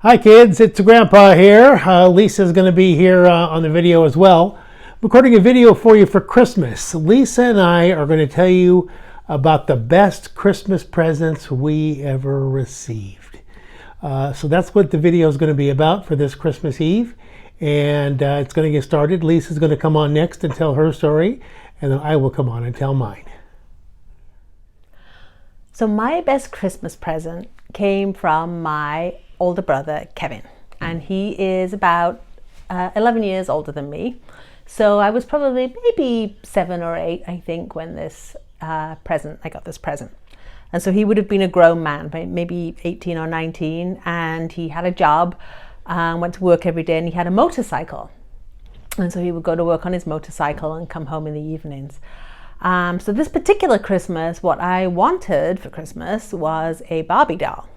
Hi kids, it's Grandpa here. Lisa's going to be here on the video as well. Recording a video for you for Christmas. Lisa and I are going to tell you about the best Christmas presents we ever received. So that's what the video is going to be about for this Christmas Eve. And it's going to get started. Lisa's going to come on next and tell her story. And then I will come on and tell mine. So my best Christmas present came from my older brother, Kevin. And he is about 11 years older than me. So I was probably maybe 7 or 8, I think, when I got this present. And so he would have been a grown man, maybe 18 or 19. And he had a job, went to work every day, and he had a motorcycle. And so he would go to work on his motorcycle and come home in the evenings. So this particular Christmas, what I wanted for Christmas was a Barbie doll.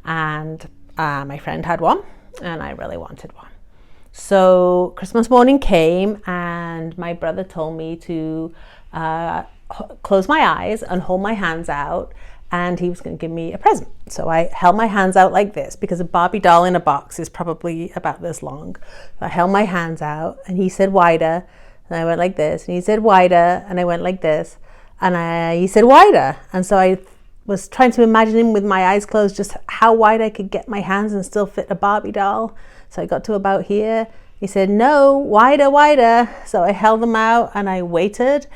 And my friend had one, and I really wanted one. So Christmas morning came, and my brother told me to close my eyes and hold my hands out, and he was going to give me a present. So I held my hands out like this, because a Barbie doll in a box is probably about this long. So I held my hands out, and he said wider, and I went like this, and he said wider, and I went like this, and he said wider. And so I was trying to imagine him with my eyes closed, just how wide I could get my hands and still fit a Barbie doll. So I got to about here. He said, no, wider, wider. So I held them out and I waited,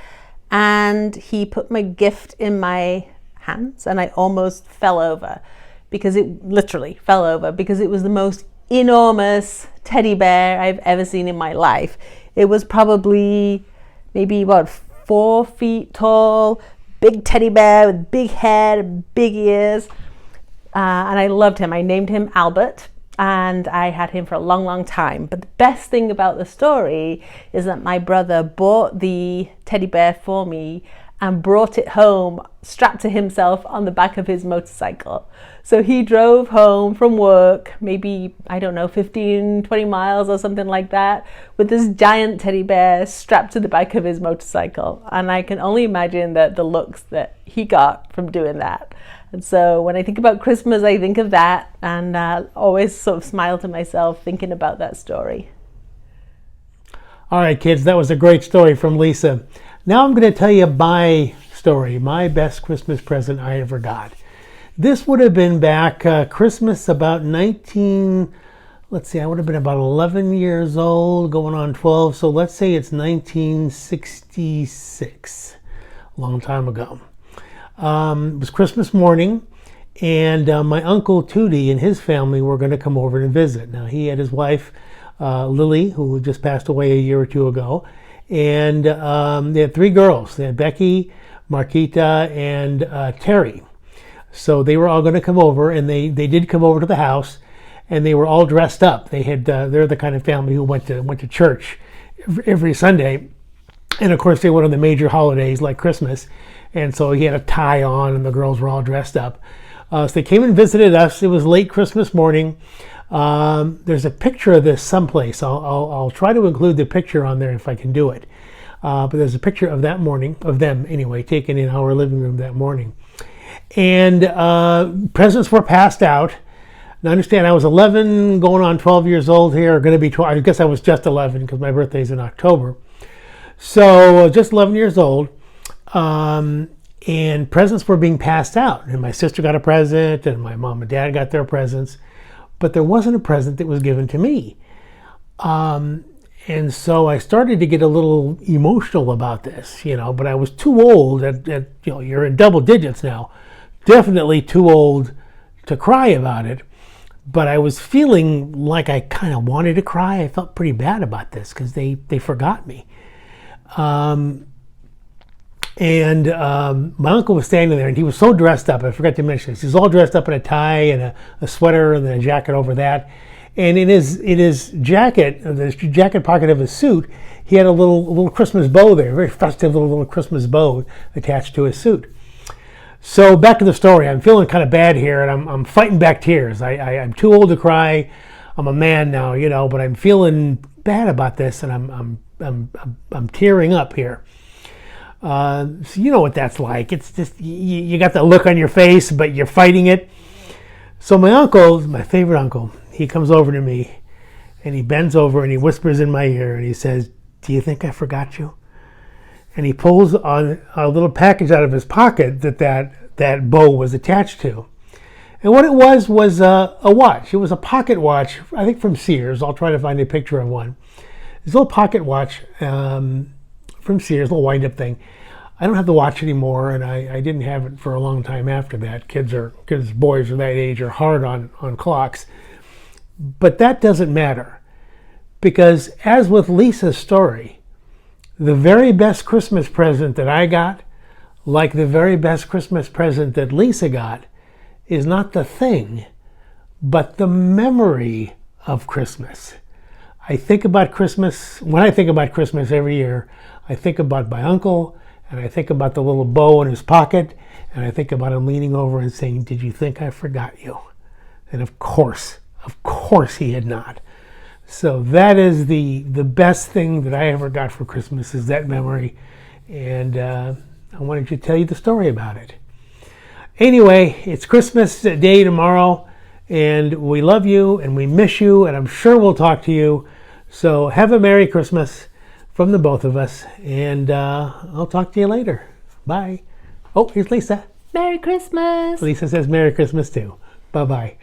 and he put my gift in my hands, and I almost fell over, because it literally fell over, because it was the most enormous teddy bear I've ever seen in my life. It was probably maybe 4 feet tall, big teddy bear with big head, big ears, and I loved him. I named him Albert, and I had him for a long, long time. But the best thing about the story is that my brother bought the teddy bear for me and brought it home strapped to himself on the back of his motorcycle. So he drove home from work, maybe, 15, 20 miles or something like that, with this giant teddy bear strapped to the back of his motorcycle. And I can only imagine the looks that he got from doing that. And so when I think about Christmas, I think of that, and always sort of smile to myself thinking about that story. All right, kids, that was a great story from Lisa. Now I'm going to tell you my story, my best Christmas present I ever got. This would have been back Christmas about I would have been about 11 years old, going on 12. So let's say it's 1966, a long time ago. It was Christmas morning, and my uncle Tootie and his family were going to come over and visit. Now he had his wife, Lily, who just passed away a year or two ago. And they had 3 girls. They had Becky, Marquita, and Terry. So they were all going to come over, and they did come over to the house, and they were all dressed up. They're the kind of family who went to church every Sunday, and of course they went on the major holidays like Christmas, and so he had a tie on, and the girls were all dressed up. So they came and visited us. It was late Christmas morning. There's a picture of this someplace. I'll try to include the picture on there if I can do it. But there's a picture of that morning, of them anyway, taken in our living room that morning. And presents were passed out. Now understand, I was 11, going on 12 years old here, going to be 12. I guess I was just 11 because my birthday's in October. So just 11 years old. And presents were being passed out. And my sister got a present, and my mom and dad got their presents. But there wasn't a present that was given to me. And so I started to get a little emotional about this, but I was too old, you're in double digits now, definitely too old to cry about it. But I was feeling like I kind of wanted to cry. I felt pretty bad about this because they forgot me. And my uncle was standing there, and he was so dressed up. I forgot to mention this. He was all dressed up in a tie and a sweater and then a jacket over that. And in his jacket, the jacket pocket of his suit, he had a little Christmas bow there, a very festive little Christmas bow attached to his suit. So back to the story. I'm feeling kind of bad here, and I'm fighting back tears. I'm too old to cry. I'm a man now, but I'm feeling bad about this, and I'm tearing up here. So you know what that's like. It's just you got the look on your face, but you're fighting it. So my uncle, my favorite uncle, he comes over to me and he bends over and he whispers in my ear and he says, "Do you think I forgot you?" And he pulls on a little package out of his pocket that bow was attached to. And what it was a watch. It was a pocket watch, I think from Sears. I'll try to find a picture of one. This little pocket watch from Sears, little wind-up thing. I don't have the watch anymore, and I didn't have it for a long time after that. Boys of that age are hard on clocks. But that doesn't matter, because as with Lisa's story, the very best Christmas present that I got, like the very best Christmas present that Lisa got, is not the thing, but the memory of Christmas. I think about Christmas, when I think about Christmas every year, I think about my uncle, and I think about the little bow in his pocket, and I think about him leaning over and saying, "Did you think I forgot you?" And of course he had not. So that is the best thing that I ever got for Christmas, is that memory. And I wanted to tell you the story about it. Anyway, it's Christmas Day tomorrow, and we love you and we miss you, and I'm sure we'll talk to you. So have a Merry Christmas from the both of us, and I'll talk to you later. Bye. Oh, here's Lisa. Merry Christmas! Lisa says Merry Christmas too. Bye-bye.